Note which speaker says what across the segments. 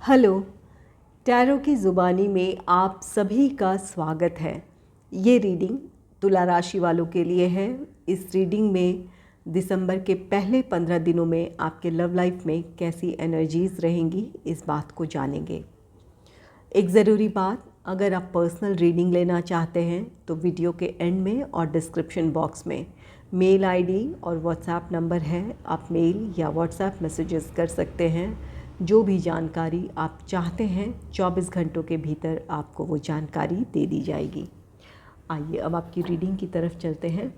Speaker 1: Hello. Tarot की ज़ुबानी में आप सभी का स्वागत है। ये रीडिंग तुला राशि वालों के लिए है। इस रीडिंग में दिसंबर के पहले 15 दिनों में आपके लव लाइफ में कैसी एनर्जीज़ रहेंगी, इस बात को जानेंगे। एक ज़रूरी बात, अगर आप पर्सनल रीडिंग लेना चाहते हैं तो वीडियो के एंड में और डिस्क्रिप्शन बॉक्स में मेल आईडी और व्हाट्सएप नंबर है। आप मेल या व्हाट्सएप मैसेजेस कर सकते हैं। जो भी जानकारी आप चाहते हैं 24 घंटों के भीतर आपको वो जानकारी दे दी जाएगी। आइए अब आपकी रीडिंग की तरफ चलते हैं।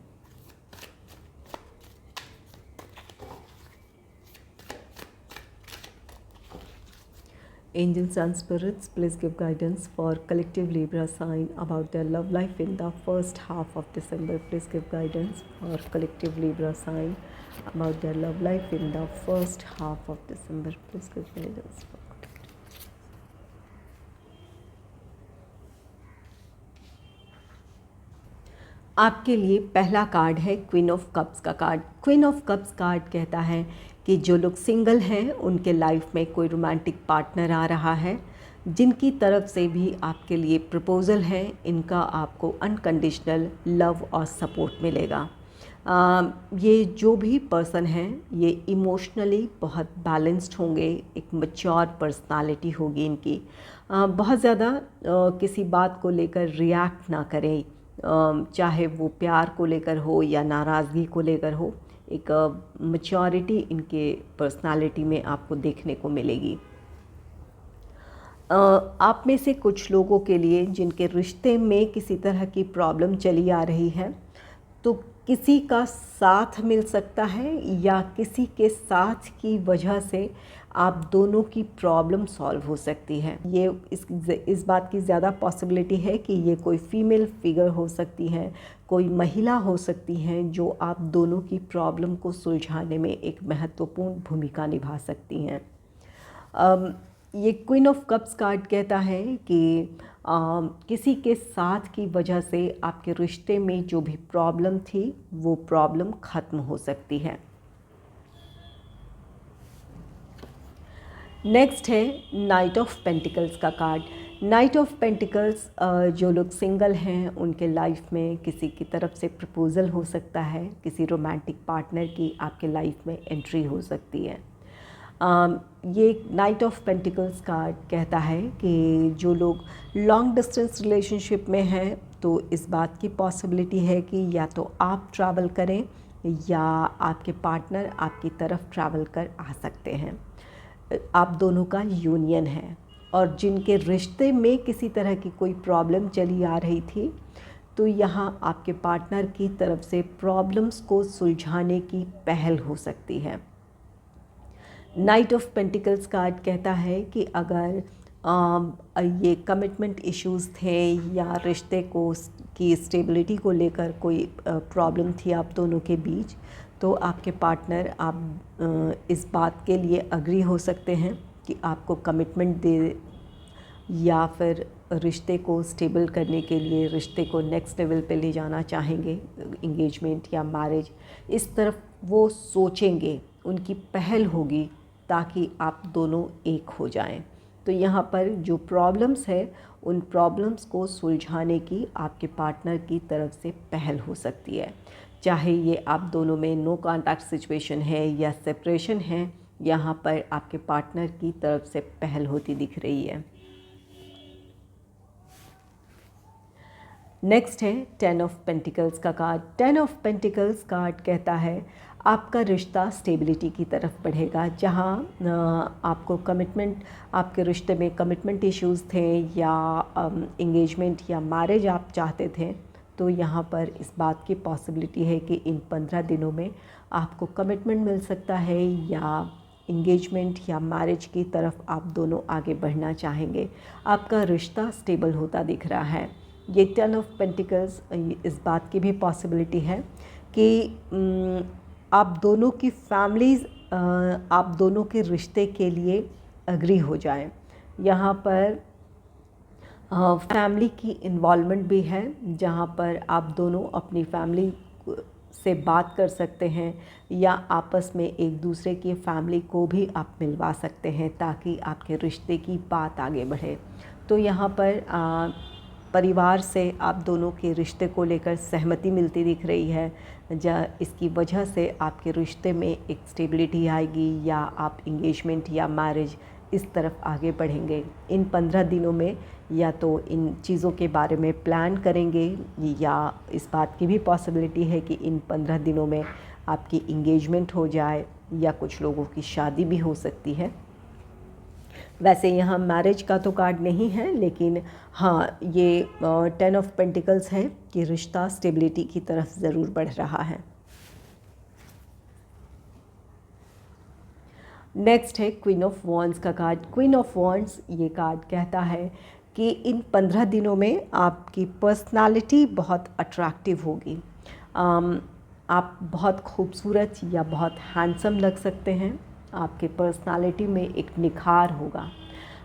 Speaker 1: Angels and spirits, please give guidance for collective Libra sign about their love life in the first half of December. Please give guidance for collective Libra sign about their love life in the first half of December. Please give guidance. आपके लिए पहला card है queen of cups का card. Queen of cups card कहता है कि जो लोग सिंगल हैं उनके लाइफ में कोई रोमांटिक पार्टनर आ रहा है, जिनकी तरफ से भी आपके लिए प्रपोज़ल है, इनका आपको अनकंडीशनल लव और सपोर्ट मिलेगा। ये जो भी पर्सन हैं ये इमोशनली बहुत बैलेंस्ड होंगे, एक मैच्योर पर्सनालिटी होगी इनकी। बहुत ज़्यादा किसी बात को लेकर रिएक्ट ना करें, चाहे वो प्यार को लेकर हो या नाराज़गी को लेकर हो। एक मैच्योरिटी इनके पर्सनालिटी में आपको देखने को मिलेगी। आप में से कुछ लोगों के लिए जिनके रिश्ते में किसी तरह की प्रॉब्लम चली आ रही है, तो किसी का साथ मिल सकता है या किसी के साथ की वजह से आप दोनों की प्रॉब्लम सॉल्व हो सकती है। ये इस बात की ज़्यादा पॉसिबिलिटी है कि ये कोई फीमेल फिगर हो सकती है, कोई महिला हो सकती हैं जो आप दोनों की प्रॉब्लम को सुलझाने में एक महत्वपूर्ण भूमिका निभा सकती हैं। ये क्वीन ऑफ कप्स कार्ड कहता है कि किसी के साथ की वजह से आपके रिश्ते में जो भी प्रॉब्लम थी वो प्रॉब्लम ख़त्म हो सकती है। नेक्स्ट है नाइट ऑफ पेंटिकल्स का कार्ड। नाइट ऑफ पेंटिकल्स, जो लोग सिंगल हैं उनके लाइफ में किसी की तरफ से प्रपोज़ल हो सकता है, किसी रोमांटिक पार्टनर की आपके लाइफ में एंट्री हो सकती है। ये नाइट ऑफ पेंटिकल्स कार्ड कहता है कि जो लोग लॉन्ग डिस्टेंस रिलेशनशिप में हैं तो इस बात की पॉसिबिलिटी है कि या तो आप ट्रैवल करें या आपके पार्टनर आपकी तरफ ट्रैवल कर आ सकते हैं। आप दोनों का यूनियन है। और जिनके रिश्ते में किसी तरह की कोई प्रॉब्लम चली आ रही थी, तो यहाँ आपके पार्टनर की तरफ से प्रॉब्लम्स को सुलझाने की पहल हो सकती है। नाइट ऑफ पेंटिकल्स कार्ड कहता है कि अगर ये कमिटमेंट इश्यूज़ थे या रिश्ते को की स्टेबिलिटी को लेकर कोई प्रॉब्लम थी आप दोनों के बीच, तो आपके पार्टनर आप इस बात के लिए अग्री हो सकते हैं कि आपको कमिटमेंट दे या फिर रिश्ते को स्टेबल करने के लिए रिश्ते को नेक्स्ट लेवल पे ले जाना चाहेंगे, इंगेजमेंट या मैरिज, इस तरफ वो सोचेंगे, उनकी पहल होगी ताकि आप दोनों एक हो जाएं। तो यहाँ पर जो प्रॉब्लम्स है उन प्रॉब्लम्स को सुलझाने की आपके पार्टनर की तरफ से पहल हो सकती है। चाहे ये आप दोनों में नो कॉन्टैक्ट सिचुएशन है या सेपरेशन है, यहाँ पर आपके पार्टनर की तरफ से पहल होती दिख रही है। नेक्स्ट है 10 ऑफ पेंटिकल्स का कार्ड। 10 ऑफ पेंटिकल्स कार्ड कहता है आपका रिश्ता स्टेबिलिटी की तरफ बढ़ेगा। जहाँ आपको कमिटमेंट, आपके रिश्ते में कमिटमेंट इश्यूज़ थे या एंगेजमेंट या मैरिज आप चाहते थे, तो यहाँ पर इस बात की पॉसिबिलिटी है कि इन 15 दिनों में आपको कमिटमेंट मिल सकता है या इंगेजमेंट या मैरिज की तरफ आप दोनों आगे बढ़ना चाहेंगे। आपका रिश्ता स्टेबल होता दिख रहा है। ये 10 ऑफ पेंटिकल्स इस बात की भी पॉसिबिलिटी है कि आप दोनों की फैमिलीज़ आप दोनों के रिश्ते के लिए अग्री हो जाएं। यहाँ पर फैमिली की इन्वॉल्वमेंट भी है, जहाँ पर आप दोनों अपनी फैमिली से बात कर सकते हैं या आपस में एक दूसरे की फैमिली को भी आप मिलवा सकते हैं ताकि आपके रिश्ते की बात आगे बढ़े। तो यहाँ पर परिवार से आप दोनों के रिश्ते को लेकर सहमति मिलती दिख रही है। इसकी वजह से आपके रिश्ते में एक स्टेबिलिटी आएगी या आप इंगेजमेंट या मैरिज इस तरफ आगे बढ़ेंगे। इन 15 दिनों में या तो इन चीज़ों के बारे में प्लान करेंगे या इस बात की भी पॉसिबिलिटी है कि इन 15 दिनों में आपकी इंगेजमेंट हो जाए या कुछ लोगों की शादी भी हो सकती है। वैसे यहाँ मैरिज का तो कार्ड नहीं है, लेकिन हाँ ये 10 ऑफ पेंटिकल्स है कि रिश्ता स्टेबिलिटी की तरफ ज़रूर बढ़ रहा है। नेक्स्ट है क्वीन ऑफ वॉन्ड्स का कार्ड। क्वीन ऑफ वॉन्ड्स ये कार्ड कहता है कि इन 15 दिनों में आपकी पर्सनालिटी बहुत अट्रैक्टिव होगी। आप बहुत खूबसूरत या बहुत हैंडसम लग सकते हैं। आपके पर्सनालिटी में एक निखार होगा।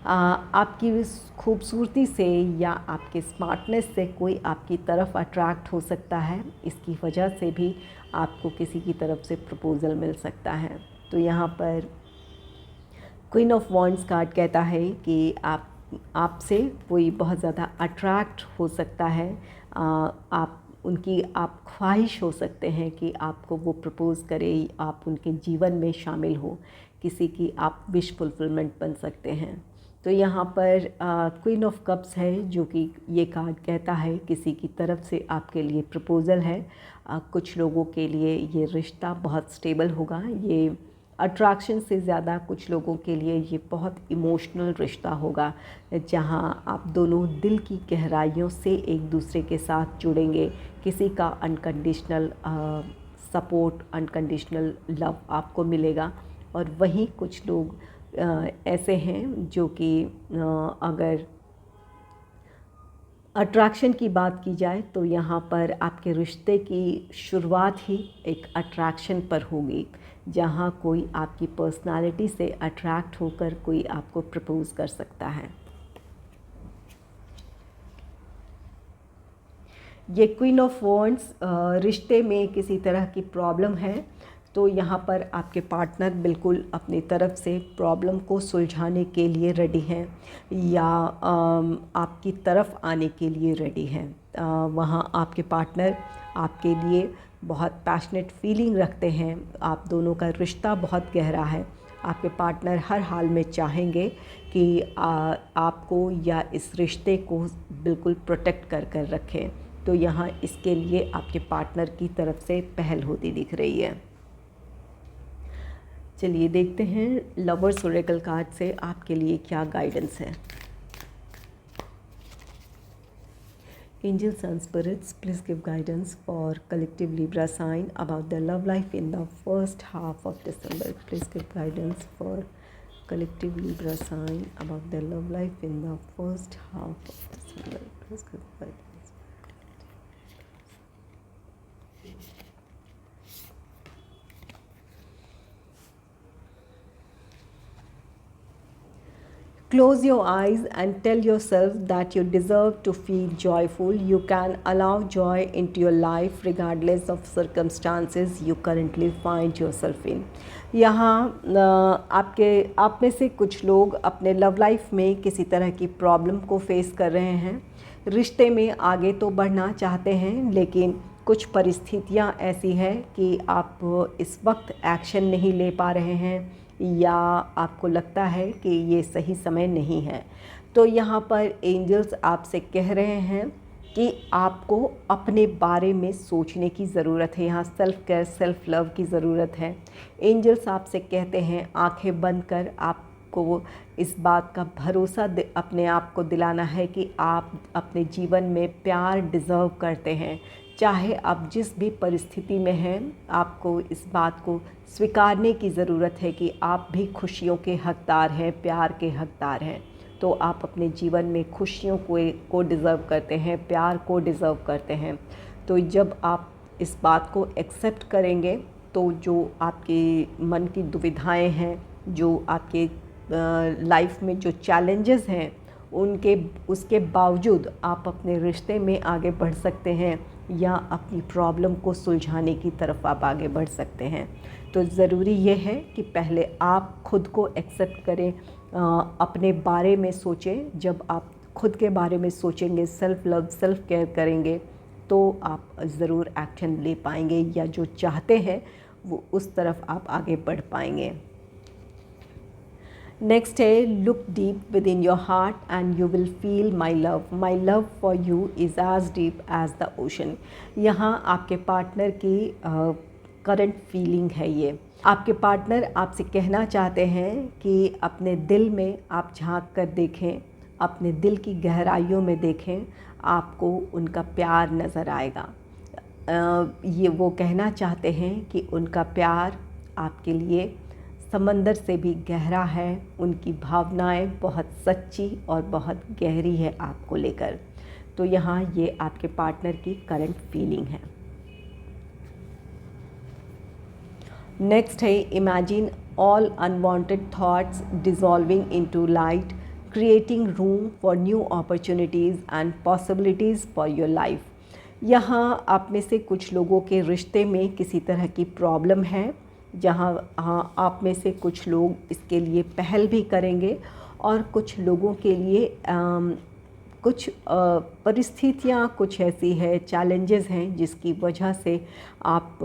Speaker 1: आपकी इस खूबसूरती से या आपके स्मार्टनेस से कोई आपकी तरफ अट्रैक्ट हो सकता है। इसकी वजह से भी आपको किसी की तरफ से प्रपोज़ल मिल सकता है। तो यहाँ पर क्वीन ऑफ वॉन्ड्स कार्ड कहता है कि आपसे कोई बहुत ज़्यादा अट्रैक्ट हो सकता है। आप ख्वाहिश हो सकते हैं कि आपको वो प्रपोज़ करे, आप उनके जीवन में शामिल हो, किसी की आप विश फुलफिलमेंट बन सकते हैं। तो यहाँ पर क्वीन ऑफ कप्स है जो कि ये कार्ड कहता है किसी की तरफ से आपके लिए प्रपोज़ल है। कुछ लोगों के लिए ये रिश्ता बहुत स्टेबल होगा। ये अट्रैक्शन से ज़्यादा कुछ लोगों के लिए ये बहुत इमोशनल रिश्ता होगा, जहाँ आप दोनों दिल की गहराइयों से एक दूसरे के साथ जुड़ेंगे। किसी का अनकंडीशनल सपोर्ट, अनकंडीशनल लव आपको मिलेगा। और वहीं कुछ लोग ऐसे हैं जो कि अगर अट्रैक्शन की बात की जाए तो यहाँ पर आपके रिश्ते की शुरुआत ही एक अट्रैक्शन पर होगी, जहाँ कोई आपकी पर्सनालिटी से अट्रैक्ट होकर कोई आपको प्रपोज़ कर सकता है। ये क्वीन ऑफ वॉन्ड्स रिश्ते में किसी तरह की प्रॉब्लम है तो यहाँ पर आपके पार्टनर बिल्कुल अपनी तरफ से प्रॉब्लम को सुलझाने के लिए रेडी हैं या आपकी तरफ आने के लिए रेडी हैं। वहाँ आपके पार्टनर आपके लिए बहुत पैशनेट फीलिंग रखते हैं। आप दोनों का रिश्ता बहुत गहरा है। आपके पार्टनर हर हाल में चाहेंगे कि आपको या इस रिश्ते को बिल्कुल प्रोटेक्ट कर रखें। तो यहाँ इसके लिए आपके पार्टनर की तरफ से पहल होती दिख रही है। चलिए देखते हैं लवर्स ओरेकल कार्ड से आपके लिए क्या गाइडेंस है। Angels and spirits, please give guidance for collective Libra sign about their love life in the first half of December. Please give guidance for collective Libra sign about their love life in the first half of December. Please give guidance. Close your eyes and tell yourself that you deserve to feel joyful. You can allow joy into your life regardless of circumstances you currently find yourself in. यहाँ आप में से कुछ लोग अपने love life में किसी तरह की प्रॉब्लम को फेस कर रहे हैं। रिश्ते में आगे तो बढ़ना चाहते हैं, लेकिन कुछ परिस्थितियाँ ऐसी हैं कि आप इस वक्त एक्शन नहीं ले पा रहे हैं या आपको लगता है कि ये सही समय नहीं है। तो यहाँ पर एंजल्स आपसे कह रहे हैं कि आपको अपने बारे में सोचने की ज़रूरत है। यहाँ सेल्फ केयर, सेल्फ लव की ज़रूरत है। एंजल्स आपसे कहते हैं आंखें बंद कर आपको इस बात का भरोसा अपने आप को दिलाना है कि आप अपने जीवन में प्यार डिज़र्व करते हैं। चाहे आप जिस भी परिस्थिति में हैं, आपको इस बात को स्वीकारने की ज़रूरत है कि आप भी खुशियों के हकदार हैं, प्यार के हकदार हैं। तो आप अपने जीवन में खुशियों को डिज़र्व करते हैं, प्यार को डिज़र्व करते हैं। तो जब आप इस बात को एक्सेप्ट करेंगे तो जो आपके मन की दुविधाएं हैं, जो आपके लाइफ में जो चैलेंजेस हैं, उसके बावजूद आप अपने रिश्ते में आगे बढ़ सकते हैं या अपनी प्रॉब्लम को सुलझाने की तरफ आप आगे बढ़ सकते हैं। तो ज़रूरी ये है कि पहले आप खुद को एक्सेप्ट करें, अपने बारे में सोचें। जब आप खुद के बारे में सोचेंगे, सेल्फ़ लव, सेल्फ़ केयर करेंगे, तो आप ज़रूर एक्शन ले पाएंगे, या जो चाहते हैं वो उस तरफ आप आगे बढ़ पाएंगे। नेक्स्ट है, look deep within your heart and you will feel my love. My love for you is as deep as the ocean. यहाँ आपके पार्टनर की करंट फीलिंग है। ये आपके पार्टनर आपसे कहना चाहते हैं कि अपने दिल में आप झांक कर देखें, अपने दिल की गहराइयों में देखें, आपको उनका प्यार नज़र आएगा। ये वो कहना चाहते हैं कि उनका प्यार आपके लिए समंदर से भी गहरा है, उनकी भावनाएं बहुत सच्ची और बहुत गहरी है आपको लेकर। तो यहाँ ये आपके पार्टनर की करंट फीलिंग है। नेक्स्ट है, imagine all unwanted thoughts dissolving into light, creating room for new opportunities and possibilities for your life. यहाँ आप में से कुछ लोगों के रिश्ते में किसी तरह की प्रॉब्लम है, जहाँ आप में से कुछ लोग इसके लिए पहल भी करेंगे, और कुछ लोगों के लिए कुछ परिस्थितियाँ कुछ ऐसी है, चैलेंजेस हैं, जिसकी वजह से आप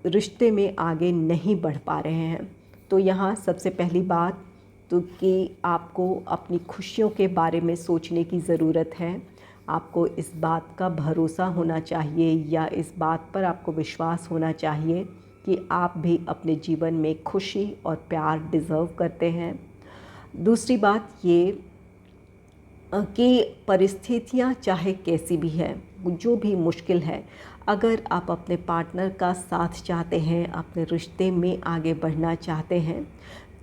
Speaker 1: रिश्ते में आगे नहीं बढ़ पा रहे हैं। तो यहाँ सबसे पहली बात तो कि आपको अपनी खुशियों के बारे में सोचने की ज़रूरत है। आपको इस बात का भरोसा होना चाहिए, या इस बात पर आपको विश्वास होना चाहिए कि आप भी अपने जीवन में खुशी और प्यार डिज़र्व करते हैं। दूसरी बात ये कि परिस्थितियाँ चाहे कैसी भी है, जो भी मुश्किल है, अगर आप अपने पार्टनर का साथ चाहते हैं, अपने रिश्ते में आगे बढ़ना चाहते हैं,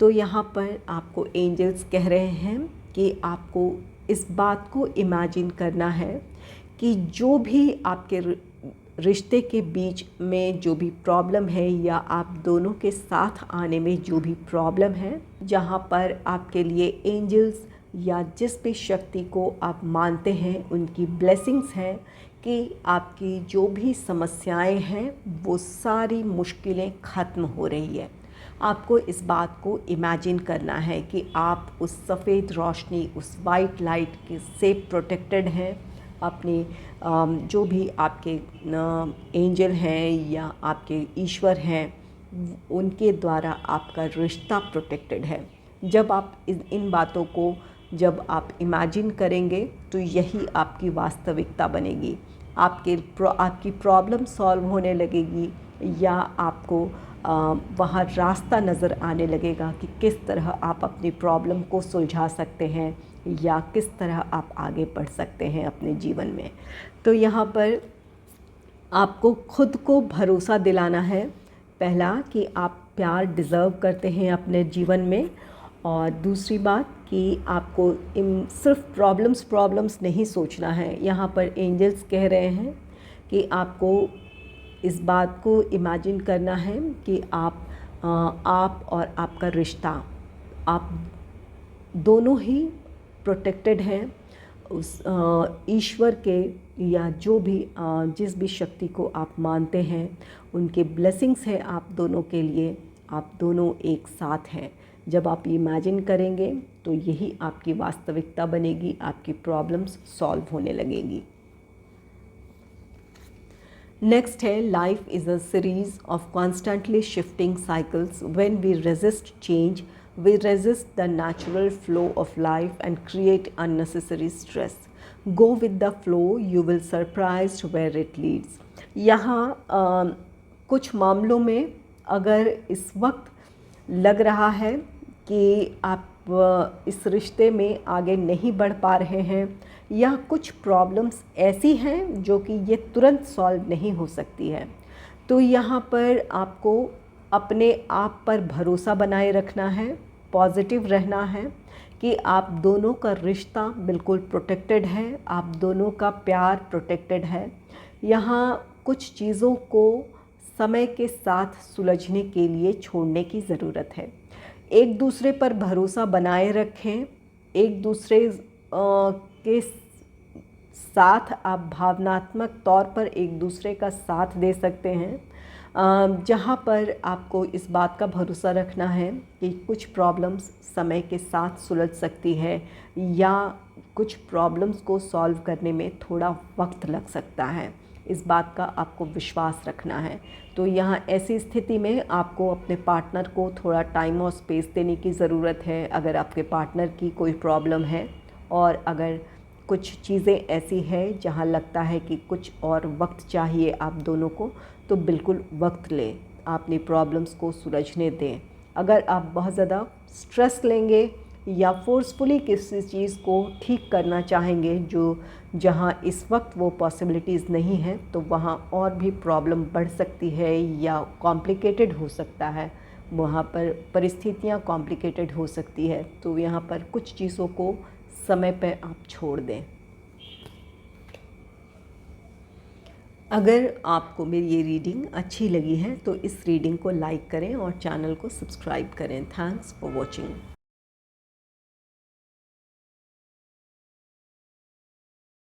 Speaker 1: तो यहाँ पर आपको एंजल्स कह रहे हैं कि आपको इस बात को इमेजिन करना है कि जो भी आपके रिश्ते के बीच में जो भी प्रॉब्लम है, या आप दोनों के साथ आने में जो भी प्रॉब्लम है, जहाँ पर आपके लिए एंजल्स या जिस भी शक्ति को आप मानते हैं उनकी ब्लेसिंग्स हैं कि आपकी जो भी समस्याएं हैं वो सारी मुश्किलें ख़त्म हो रही है। आपको इस बात को इमेजिन करना है कि आप उस सफ़ेद रोशनी, उस वाइट लाइट के से प्रोटेक्टेड हैं। अपने जो भी आपके एंजल हैं या आपके ईश्वर हैं, उनके द्वारा आपका रिश्ता प्रोटेक्टेड है। जब आप इन बातों को जब आप इमेजिन करेंगे तो यही आपकी वास्तविकता बनेगी। आपकी प्रॉब्लम सॉल्व होने लगेगी, या आपको वहाँ रास्ता नज़र आने लगेगा कि किस तरह आप अपनी प्रॉब्लम को सुलझा सकते हैं, या किस तरह आप आगे बढ़ सकते हैं अपने जीवन में। तो यहाँ पर आपको खुद को भरोसा दिलाना है, पहला कि आप प्यार डिज़र्व करते हैं अपने जीवन में, और दूसरी बात कि आपको सिर्फ प्रॉब्लम्स नहीं सोचना है। यहाँ पर एंजल्स कह रहे हैं कि आपको इस बात को इमेजिन करना है कि आप और आपका रिश्ता, आप दोनों ही प्रोटेक्टेड हैं उस ईश्वर के, या जो भी जिस भी शक्ति को आप मानते हैं, उनके ब्लेसिंग्स हैं आप दोनों के लिए। आप दोनों एक साथ हैं। जब आप इमेजिन करेंगे तो यही आपकी वास्तविकता बनेगी, आपकी प्रॉब्लम्स सॉल्व होने लगेंगी। नेक्स्ट है, life is a series of constantly shifting cycles. When we resist change, we resist the natural flow of life and create unnecessary stress. Go with the flow, you will surprised where it leads. यहाँ कुछ मामलों में अगर इस वक्त लग रहा है कि आप इस रिश्ते में आगे नहीं बढ़ पा रहे हैं, या कुछ प्रॉब्लम्स ऐसी हैं जो कि ये तुरंत सॉल्व नहीं हो सकती है, तो यहाँ पर आपको अपने आप पर भरोसा बनाए रखना है, पॉजिटिव रहना है कि आप दोनों का रिश्ता बिल्कुल प्रोटेक्टेड है, आप दोनों का प्यार प्रोटेक्टेड है। यहाँ कुछ चीज़ों को समय के साथ सुलझने के लिए छोड़ने की ज़रूरत है। एक दूसरे पर भरोसा बनाए रखें, एक दूसरे के साथ आप भावनात्मक तौर पर एक दूसरे का साथ दे सकते हैं, जहाँ पर आपको इस बात का भरोसा रखना है कि कुछ प्रॉब्लम्स समय के साथ सुलझ सकती है या कुछ प्रॉब्लम्स को सॉल्व करने में थोड़ा वक्त लग सकता है, इस बात का आपको विश्वास रखना है। तो यहाँ ऐसी स्थिति में आपको अपने पार्टनर को थोड़ा टाइम और स्पेस देने की ज़रूरत है। अगर आपके पार्टनर की कोई प्रॉब्लम है और अगर कुछ चीज़ें ऐसी हैं जहाँ लगता है कि कुछ और वक्त चाहिए आप दोनों को, तो बिल्कुल वक्त लें, अपनी प्रॉब्लम्स को सुलझने दें। अगर आप बहुत ज़्यादा स्ट्रेस लेंगे या फोर्सफुली किसी चीज़ को ठीक करना चाहेंगे जहाँ इस वक्त वो पॉसिबिलिटीज़ नहीं हैं, तो वहाँ और भी प्रॉब्लम बढ़ सकती है या कॉम्प्लिकेटेड हो सकता है, वहाँ पर परिस्थितियाँ कॉम्प्लिकेटेड हो सकती है। तो यहाँ पर कुछ चीज़ों को समय पे आप छोड़ दें। अगर आपको मेरी ये रीडिंग अच्छी लगी है तो इस रीडिंग को लाइक करें और चैनल को सब्सक्राइब करें। Thanks for watching.